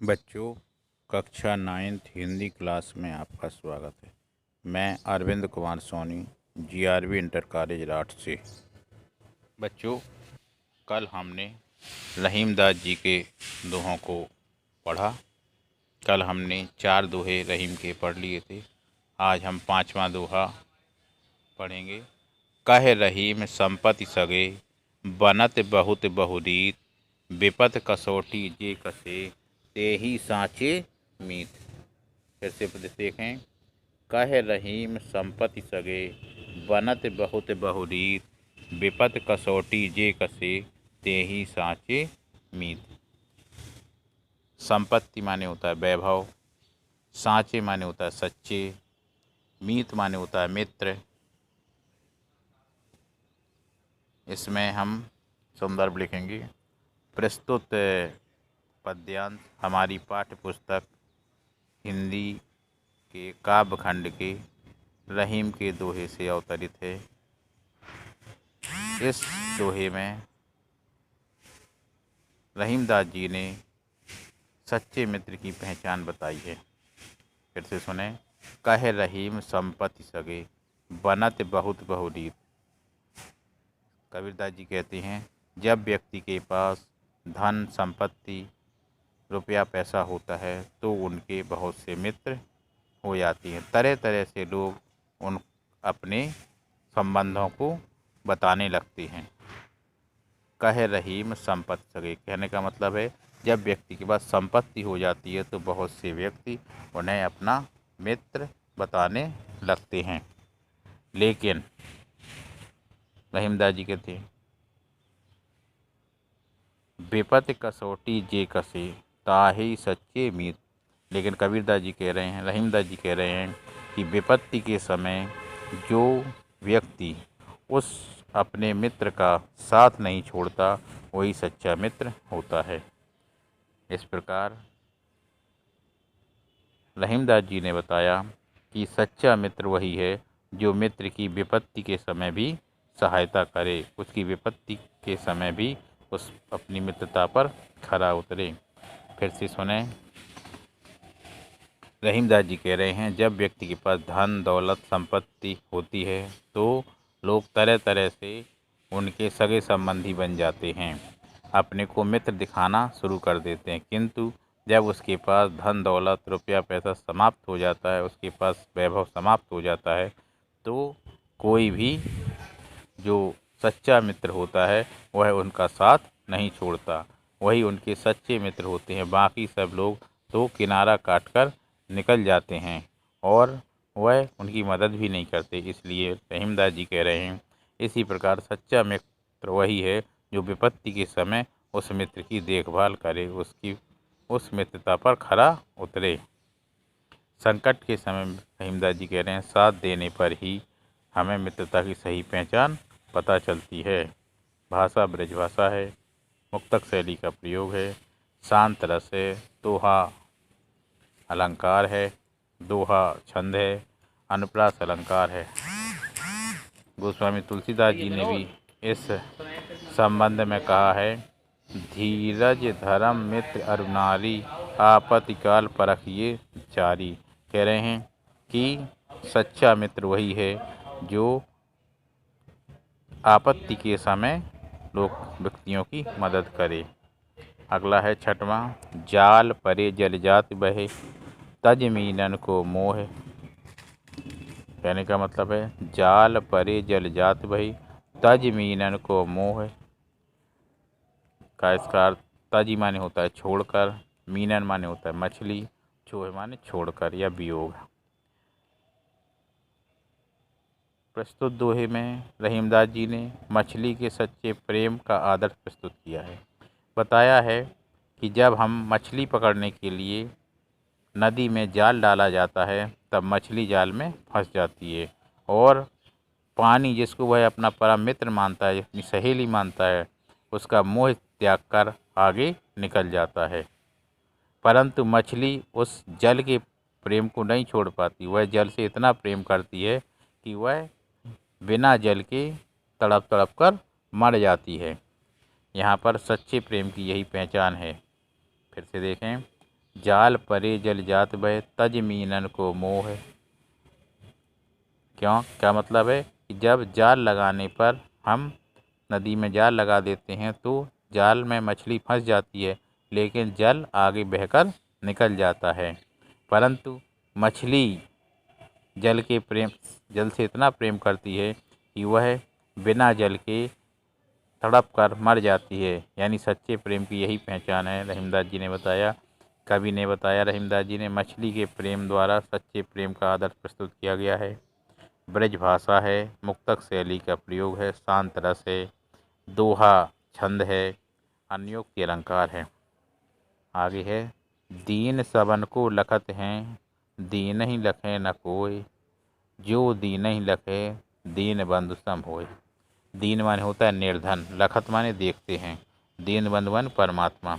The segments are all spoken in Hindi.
बच्चों, कक्षा 9th हिंदी क्लास में आपका स्वागत है। मैं Arvind Kumar Soni, GRV inter college Rath से। बच्चों, कल हमने रहीमदास जी के दोहों को पढ़ा। कल हमने 4 दोहे रहीम के पढ़ लिए थे। आज हम 5वां दोहा पढ़ेंगे। कह रहीम संपत्ति सगे, बनत बहुत बहुरीत, विपत कसौटी जे कसे, ते ही साँचे मीत। फिर से देखें। कह रहीम संपत्ति सगे, बनत बहुत बहुरीत, विपत कसौटी जे कसे, ते ही साँचे मीत। संपत्ति माने होता है वैभव, साँचे माने होता है सच्चे, मीत माने होता है मित्र। इसमें हम संदर्भ लिखेंगे। प्रस्तुत पद्यांश हमारी पाठ्य पुस्तक हिंदी के काव्य खंड के रहीम के दोहे से अवतरित है। इस दोहे में रहीमदास जी ने सच्चे मित्र की पहचान बताई है। फिर से सुने। कह रहीम संपत्ति सगे, बनत बहुत बहुरीत। कबीरदास जी कहते हैं, जब व्यक्ति के पास धन संपत्ति रुपया पैसा होता है तो उनके बहुत से मित्र हो जाती हैं। तरह तरह से लोग उन अपने संबंधों को बताने लगते हैं। कह रहीम संपत्ति सगे, कहने का मतलब है जब व्यक्ति के पास संपत्ति हो जाती है तो बहुत से व्यक्ति उन्हें अपना मित्र बताने लगते हैं। लेकिन रहीमदास जी कहते हैं, विपत कसौटी जे कसे, ताहि सच्चे मीत। लेकिन कबीरदास जी कह रहे हैं, रहीमदास जी कह रहे हैं कि विपत्ति के समय जो व्यक्ति उस अपने मित्र का साथ नहीं छोड़ता वही सच्चा मित्र होता है। इस प्रकार रहीमदास जी ने बताया कि सच्चा मित्र वही है जो मित्र की विपत्ति के समय भी सहायता करे, उसकी विपत्ति के समय भी उस अपनी मित्रता पर खरा उतरे। फिर से सुने। रहीमदास जी कह रहे हैं, जब व्यक्ति के पास धन दौलत संपत्ति होती है तो लोग तरह तरह से उनके सगे संबंधी बन जाते हैं, अपने को मित्र दिखाना शुरू कर देते हैं। किंतु जब उसके पास धन दौलत रुपया पैसा समाप्त हो जाता है, उसके पास वैभव समाप्त हो जाता है, तो कोई भी जो सच्चा मित्र होता है वह उनका साथ नहीं छोड़ता, वही उनके सच्चे मित्र होते हैं। बाकी सब लोग तो किनारा काटकर निकल जाते हैं और वह उनकी मदद भी नहीं करते। इसलिए रहीमदास जी कह रहे हैं, इसी प्रकार सच्चा मित्र वही है जो विपत्ति के समय उस मित्र की देखभाल करे, उसकी उस मित्रता पर खरा उतरे। संकट के समय रहीमदास जी कह रहे हैं, साथ देने पर ही हमें मित्रता की सही पहचान पता चलती है। भाषा ब्रजभाषा है, मुक्तक शैली का प्रयोग है, शांत रस है, दोहा अलंकार है, दोहा छंद है, अनुप्रास अलंकार है। गोस्वामी तुलसीदास जी ने भी इस संबंध में कहा है, धीरज धर्म मित्र अरुणारी, आपत्ति काल परखिए चारी। कह रहे हैं कि सच्चा मित्र वही है जो आपत्ति के समय लोग व्यक्तियों की मदद करे। अगला है 6वां। जाल परे जल जात बहे, तज मीनन को मोह। कहने का मतलब है, जाल परे जल जात बहे, तज मीनन को मोह का इसका अर्थ तज माने होता है छोड़कर, मीनन माने होता है मछली, छोह माने छोड़कर या वियोग। प्रस्तुत दोहे में रहीमदास जी ने मछली के सच्चे प्रेम का आदर्श प्रस्तुत किया है। बताया है कि जब हम मछली पकड़ने के लिए नदी में जाल डाला जाता है तब मछली जाल में फंस जाती है और पानी जिसको वह अपना परम मित्र मानता है, अपनी सहेली मानता है, उसका मोह त्याग कर आगे निकल जाता है। परंतु मछली उस जल के प्रेम को नहीं छोड़ पाती। वह जल से इतना प्रेम करती है कि वह बिना जल के तड़प तड़प कर मर जाती है। यहाँ पर सच्चे प्रेम की यही पहचान है। फिर से देखें। जाल परे जल जात भय तज मीनन को मोह। क्यों, क्या मतलब है कि जब जाल लगाने पर हम नदी में जाल लगा देते हैं तो जाल में मछली फंस जाती है, लेकिन जल आगे बहकर निकल जाता है। परंतु मछली जल से इतना प्रेम करती है कि वह बिना जल के तड़प कर मर जाती है। यानी सच्चे प्रेम की यही पहचान है, रहीमदास जी ने बताया, कवि ने बताया, रहीमदास जी ने। मछली के प्रेम द्वारा सच्चे प्रेम का आदर्श प्रस्तुत किया गया है। ब्रज भाषा है, मुक्तक शैली का प्रयोग है, शांत रस है, दोहा छंद है, अन्योक्ति अलंकार है। आगे है, दीन सबन को लखत हैं, दीन ही लखे न कोय, जो दीन ही लखे दीन बंधु सम होय। दीन माने होता है निर्धन, लखत माने देखते हैं, दीन बंधु माने परमात्मा।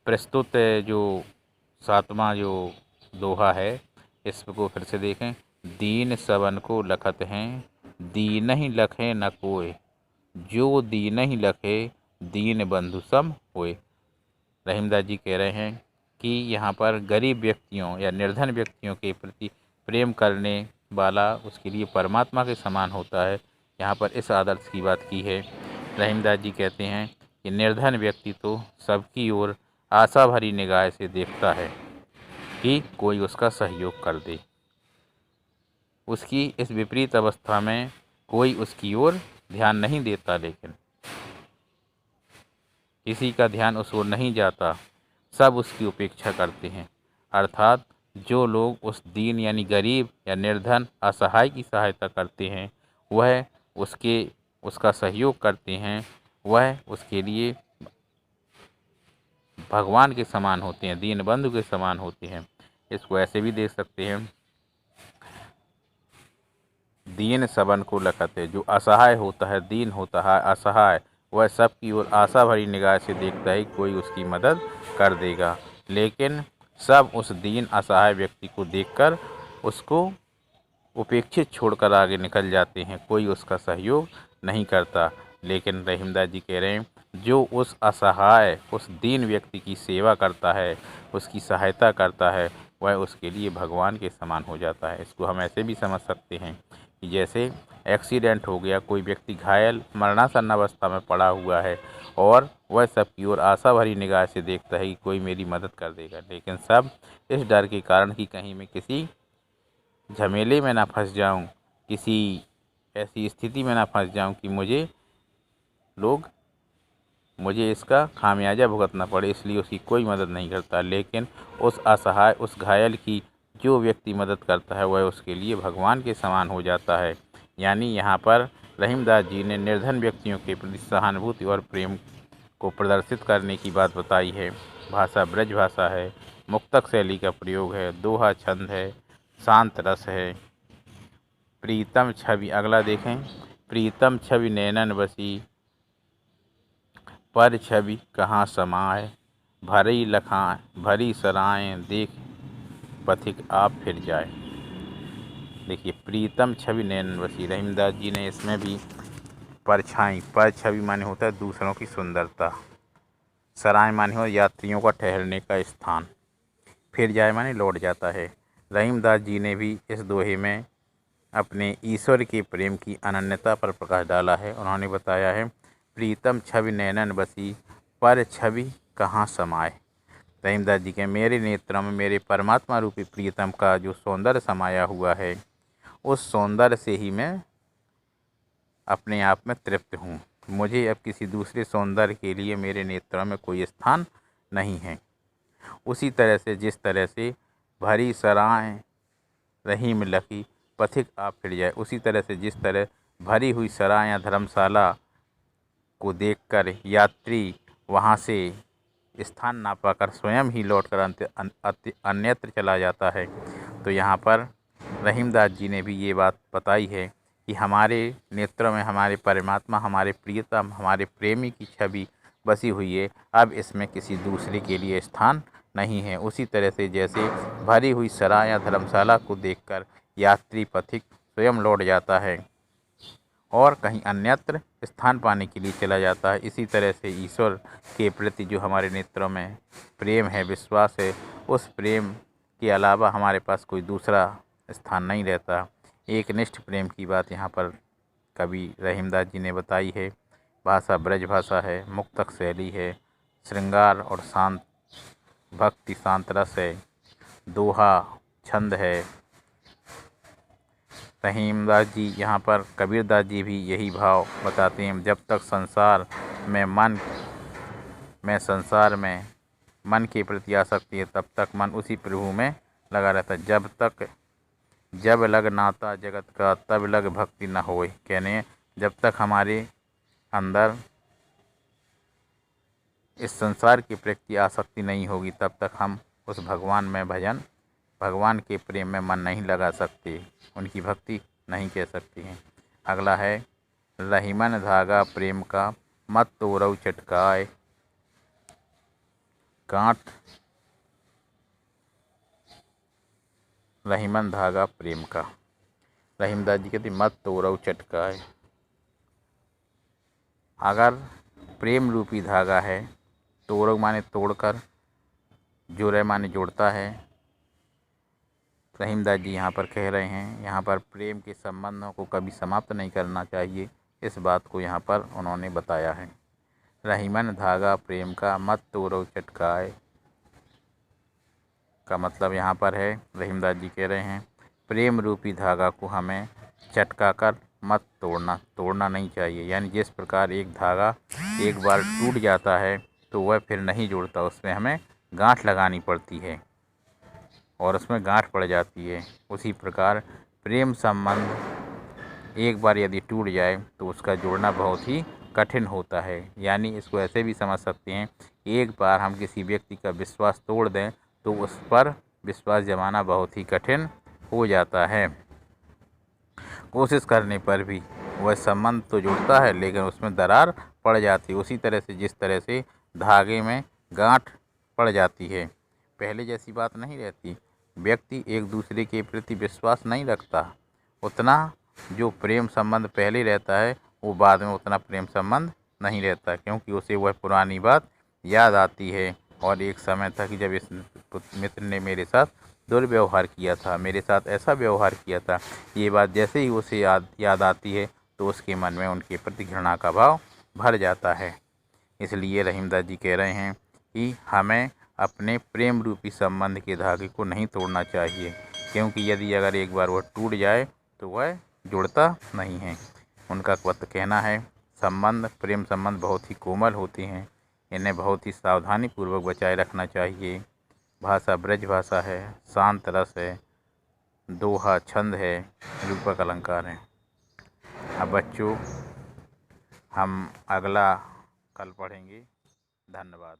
प्रस्तुत जो 7वां जो दोहा है इसको फिर से देखें। दीन सबन को लखत हैं, दीन ही लखे न कोय, जो दीन ही लखे दीन बंधु सम होय। रहीमदास जी कह रहे हैं कि यहाँ पर गरीब व्यक्तियों या निर्धन व्यक्तियों के प्रति प्रेम करने वाला उसके लिए परमात्मा के समान होता है। यहाँ पर इस आदर्श की बात की है। रहीमदास जी कहते हैं कि निर्धन व्यक्ति तो सबकी ओर आशा भरी निगाह से देखता है कि कोई उसका सहयोग कर दे। उसकी इस विपरीत अवस्था में कोई उसकी ओर ध्यान नहीं देता, लेकिन किसी का ध्यान उस ओर नहीं जाता, सब उसकी उपेक्षा करते हैं। अर्थात जो लोग उस दीन यानी गरीब या निर्धन असहाय की सहायता करते हैं, वह उसका सहयोग करते हैं, वह उसके लिए भगवान के समान होते हैं, दीन बंधु के समान होते हैं। इसको ऐसे भी देख सकते हैं, दीन सबन को लखत है, जो असहाय होता है, दीन होता है, असहाय, वह सबकी ओर आशा भरी निगाह से देखता है कोई उसकी मदद कर देगा, लेकिन सब उस दीन असहाय व्यक्ति को देखकर उसको उपेक्षित छोड़कर आगे निकल जाते हैं, कोई उसका सहयोग नहीं करता। लेकिन रहीमदास जी कह रहे हैं, जो उस असहाय उस दीन व्यक्ति की सेवा करता है, उसकी सहायता करता है, वह उसके लिए भगवान के समान हो जाता है। इसको हम ऐसे भी समझ सकते हैं कि जैसे एक्सीडेंट हो गया, कोई व्यक्ति घायल मरणासन्न अवस्था में पड़ा हुआ है और वह सबकी ओर आशा भरी निगाह से देखता है कि कोई मेरी मदद कर देगा, लेकिन सब इस डर के कारण कि कहीं मैं किसी झमेले में ना फंस जाऊं, किसी ऐसी स्थिति में ना फंस जाऊं कि मुझे इसका खामियाजा भुगतना पड़े, इसलिए उसकी कोई मदद नहीं करता। लेकिन उस असहाय उस घायल की जो व्यक्ति मदद करता है, वह उसके लिए भगवान के समान हो जाता है। यानी यहाँ पर रहीमदास जी ने निर्धन व्यक्तियों के प्रति सहानुभूति और प्रेम को प्रदर्शित करने की बात बताई है। भाषा ब्रज भाषा है, मुक्तक शैली का प्रयोग है, दोहा छंद है, शांत रस है। प्रीतम छवि, अगला देखें, प्रीतम छवि नैनन बसी, पर छवि कहाँ समाए, भरी सराय देख पथिक आप फिर जाए। देखिए, प्रीतम छवि नैनन बसी, रहीमदास जी ने इसमें भी परछाई, पर छवि माने होता है दूसरों की सुंदरता, सराय माने हो यात्रियों का ठहरने का स्थान, फिर जाए माने लौट जाता है। रहीमदास जी ने भी इस दोहे में अपने ईश्वर के प्रेम की अनन्यता पर प्रकाश डाला है। उन्होंने बताया है, प्रीतम छवि नैनन बसी, पर छवि कहाँ समाए। रहीमदास जी के मेरे नेत्रों में मेरे परमात्मा रूपी प्रियतम का जो सौंदर्य समाया हुआ है, उस सौंदर्य से ही मैं अपने आप में तृप्त हूँ। मुझे अब किसी दूसरे सौंदर्य के लिए मेरे नेत्रों में कोई स्थान नहीं है। उसी तरह से जिस तरह से भरी सराय रहीम लखी पथिक आप फिर जाए, उसी तरह से जिस तरह भरी हुई सराय या धर्मशाला को देखकर यात्री वहाँ से स्थान ना पाकर स्वयं ही लौटकर अन्यत्र चला जाता है। तो यहाँ पर रहीमदास जी ने भी ये बात बताई है कि हमारे नेत्रों में हमारे परमात्मा, हमारे प्रियतम, हमारे प्रेमी की छवि बसी हुई है, अब इसमें किसी दूसरे के लिए स्थान नहीं है। उसी तरह से जैसे भरी हुई सराय या धर्मशाला को देखकर यात्री पथिक स्वयं लौट जाता है, और कहीं अन्यत्र स्थान पाने के लिए चला जाता है। इसी तरह से ईश्वर के प्रति जो हमारे नेत्रों में प्रेम है, विश्वास है, उस प्रेम के अलावा हमारे पास कोई दूसरा स्थान नहीं रहता। एक निष्ठ प्रेम की बात यहाँ पर कवि रहीमदास जी ने बताई है। भाषा ब्रज भाषा है, मुक्तक शैली है, श्रृंगार और शांत भक्ति शांत रस है, दोहा छंद है। रहीमदास जी यहाँ पर कबीरदास जी भी यही भाव बताते हैं। जब तक संसार में मन के प्रति आसक्ति है, तब तक मन उसी प्रभु में लगा रहता है। जब लग नाता जगत का, तब लग भक्ति न होए। कहने जब तक हमारे अंदर इस संसार के प्रति आसक्ति नहीं होगी, तब तक हम उस भगवान के प्रेम में मन नहीं लगा सकते, उनकी भक्ति नहीं कह सकते हैं। अगला है रहीमन धागा प्रेम का, मत तोड़ऊ चटकाए गांठ। रहीमन धागा प्रेम का, रहीमदास जी कहते मत तोड़ऊ चटकाए। अगर प्रेम रूपी धागा है, तोड़ऊ माने तोड़कर, जोड़े माने जोड़ता है। रहीमदास जी यहाँ पर कह रहे हैं, यहाँ पर प्रेम के संबंधों को कभी समाप्त नहीं करना चाहिए, इस बात को यहाँ पर उन्होंने बताया है। रहीमन धागा प्रेम का, मत तोड़ऊ चटकाए का मतलब यहाँ पर है, रहीमदास जी कह रहे हैं प्रेम रूपी धागा को हमें चटका कर मत तोड़ना नहीं चाहिए। यानी जिस प्रकार एक धागा एक बार टूट जाता है तो वह फिर नहीं जुड़ता, उसमें हमें गांठ लगानी पड़ती है और उसमें गांठ पड़ जाती है। उसी प्रकार प्रेम संबंध एक बार यदि टूट जाए तो उसका जोड़ना बहुत ही कठिन होता है। यानी इसको ऐसे भी समझ सकते हैं, एक बार हम किसी व्यक्ति का विश्वास तोड़ दें तो उस पर विश्वास जमाना बहुत ही कठिन हो जाता है। कोशिश करने पर भी वह संबंध तो जुड़ता है, लेकिन उसमें दरार पड़ जाती है। उसी तरह से जिस तरह से धागे में गांठ पड़ जाती है, पहले जैसी बात नहीं रहती। व्यक्ति एक दूसरे के प्रति विश्वास नहीं रखता, उतना जो प्रेम संबंध पहले रहता है वो बाद में उतना प्रेम संबंध नहीं रहता, क्योंकि उसे वह पुरानी बात याद आती है। और एक समय था कि जब इस मित्र ने मेरे साथ दुर्व्यवहार किया था, मेरे साथ ऐसा व्यवहार किया था, ये बात जैसे ही उसे याद आती है तो उसके मन में उनके प्रति घृणा का भाव भर जाता है। इसलिए रहीमदास जी कह रहे हैं कि हमें अपने प्रेम रूपी संबंध के धागे को नहीं तोड़ना चाहिए, क्योंकि यदि अगर एक बार वह टूट जाए तो वह जुड़ता नहीं है। उनका कहना है प्रेम संबंध बहुत ही कोमल होते हैं, इन्हें बहुत ही सावधानी पूर्वक बचाए रखना चाहिए। भाषा ब्रज भाषा है, शांत रस है, दोहा छंद है, रूपक अलंकार है। अब बच्चों हम अगला कल पढ़ेंगे। धन्यवाद।